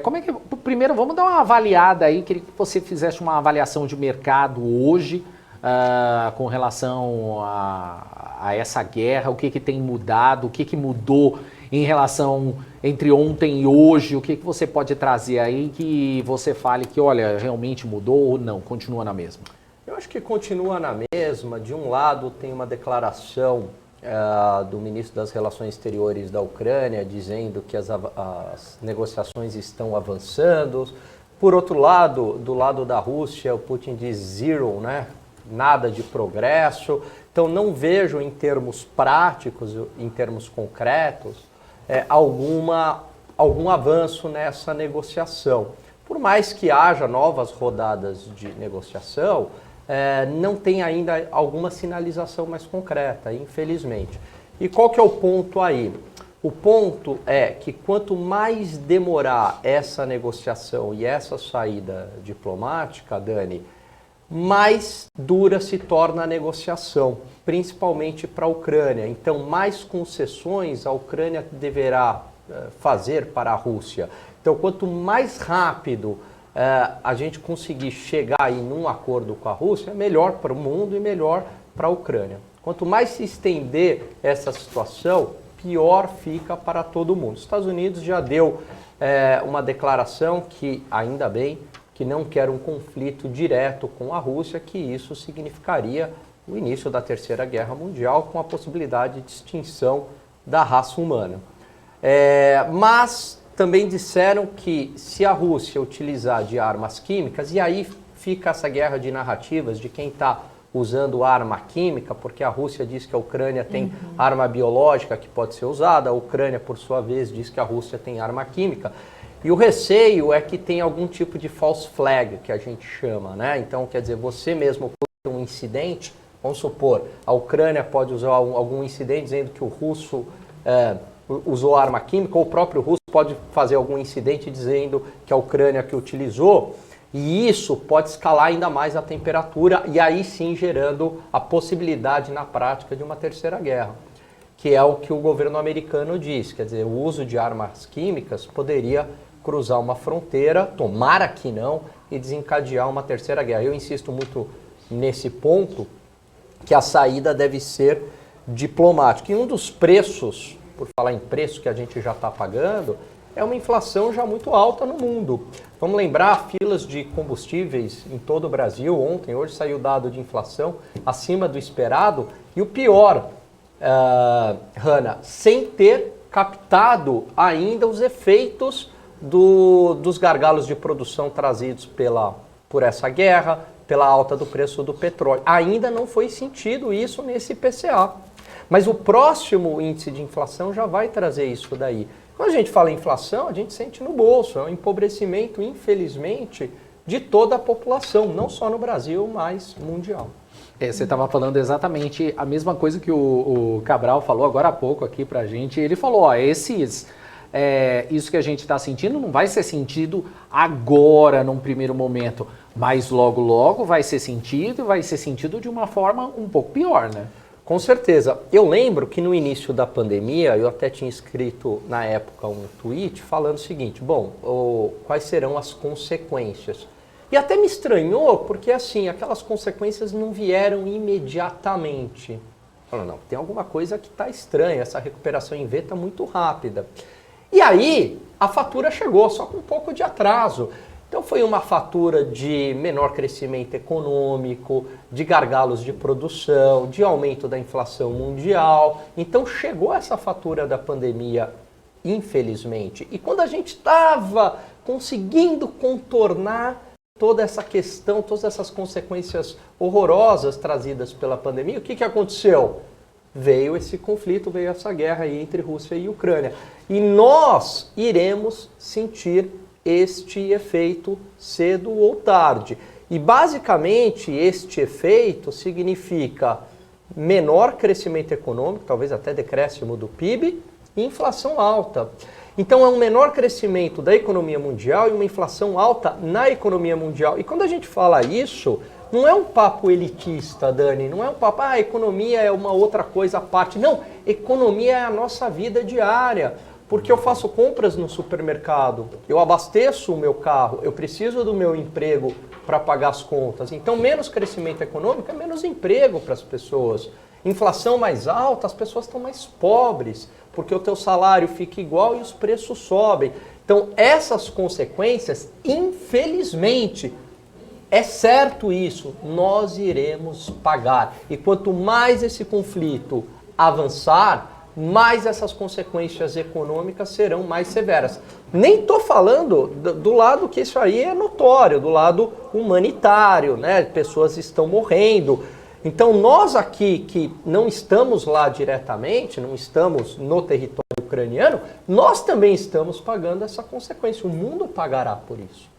Como é que... Primeiro, vamos dar uma avaliada aí, queria que você fizesse uma avaliação de mercado hoje, com relação a essa guerra, o que tem mudado, o que mudou em relação entre ontem e hoje, o que você pode trazer aí que você fale que, olha, realmente mudou ou não, continua na mesma? Eu acho que continua na mesma. De um lado, tem uma declaração do ministro das Relações Exteriores da Ucrânia dizendo que as negociações estão avançando. Por outro lado, do lado da Rússia, o Putin diz zero, né? Nada de progresso. Então não vejo em termos práticos, em termos concretos, algum avanço nessa negociação. Por mais que haja novas rodadas de negociação, não tem ainda alguma sinalização mais concreta, infelizmente. E qual que é o ponto aí? O ponto é que quanto mais demorar essa negociação e essa saída diplomática, Dani, mais dura se torna a negociação, principalmente para a Ucrânia. Então, mais concessões a Ucrânia deverá fazer para a Rússia. Então, quanto mais rápido a gente conseguir chegar aí num acordo com a Rússia, é melhor para o mundo e melhor para a Ucrânia. Quanto mais se estender essa situação, pior fica para todo mundo. Os Estados Unidos já deu uma declaração que, ainda bem, que não quer um conflito direto com a Rússia, que isso significaria o início da Terceira Guerra Mundial, com a possibilidade de extinção da raça humana. Mas também disseram que se a Rússia utilizar de armas químicas, e aí fica essa guerra de narrativas de quem está usando arma química, porque a Rússia diz que a Ucrânia tem arma biológica que pode ser usada, a Ucrânia, por sua vez, diz que a Rússia tem arma química. E o receio é que tem algum tipo de false flag, que a gente chama, né? Então, quer dizer, você mesmo por um incidente, vamos supor, a Ucrânia pode usar algum incidente dizendo que o russo usou arma química, ou o próprio russo pode fazer algum incidente dizendo que a Ucrânia que utilizou, e isso pode escalar ainda mais a temperatura, e aí sim gerando a possibilidade na prática de uma terceira guerra, que é o que o governo americano diz, quer dizer, o uso de armas químicas poderia cruzar uma fronteira, tomara que não, e desencadear uma terceira guerra. Eu insisto muito nesse ponto, que a saída deve ser diplomática. E um dos preços, por falar em preço que a gente já está pagando, é uma inflação já muito alta no mundo. Vamos lembrar, filas de combustíveis em todo o Brasil, hoje saiu o dado de inflação acima do esperado, e o pior, Hanna, sem ter captado ainda os efeitos dos gargalos de produção trazidos por essa guerra, pela alta do preço do petróleo. Ainda não foi sentido isso nesse IPCA. Mas o próximo índice de inflação já vai trazer isso daí. Quando a gente fala em inflação, a gente sente no bolso. É um empobrecimento, infelizmente, de toda a população, não só no Brasil, mas mundial. Você estava falando exatamente a mesma coisa que o Cabral falou agora há pouco aqui pra gente. Ele falou, ó, isso que a gente está sentindo não vai ser sentido agora, num primeiro momento, mas logo, logo vai ser sentido e vai ser sentido de uma forma um pouco pior, né? Com certeza. Eu lembro que no início da pandemia, eu até tinha escrito na época um tweet falando o seguinte, quais serão as consequências? E até me estranhou, porque assim, aquelas consequências não vieram imediatamente. Falou, não, tem alguma coisa que está estranha, essa recuperação em V está muito rápida. E aí, a fatura chegou, só com um pouco de atraso. Então foi uma fatura de menor crescimento econômico, de gargalos de produção, de aumento da inflação mundial. Então chegou essa fatura da pandemia, infelizmente. E quando a gente estava conseguindo contornar toda essa questão, todas essas consequências horrorosas trazidas pela pandemia, o que aconteceu? Veio esse conflito, veio essa guerra aí entre Rússia e Ucrânia. E nós iremos sentir este efeito cedo ou tarde. E basicamente este efeito significa menor crescimento econômico, talvez até decréscimo do PIB, e inflação alta. Então é um menor crescimento da economia mundial e uma inflação alta na economia mundial. E quando a gente fala isso, não é um papo elitista, Dani, não é um papo, economia é uma outra coisa à parte. Não, economia é a nossa vida diária. Porque eu faço compras no supermercado, eu abasteço o meu carro, eu preciso do meu emprego para pagar as contas. Então, menos crescimento econômico é menos emprego para as pessoas. Inflação mais alta, as pessoas estão mais pobres, porque o teu salário fica igual e os preços sobem. Então, essas consequências, infelizmente, é certo isso, nós iremos pagar. E quanto mais esse conflito avançar, mais essas consequências econômicas serão mais severas. Nem estou falando do lado que isso aí é notório, do lado humanitário, né? Pessoas estão morrendo. Então nós aqui que não estamos lá diretamente, não estamos no território ucraniano, nós também estamos pagando essa consequência. O mundo pagará por isso.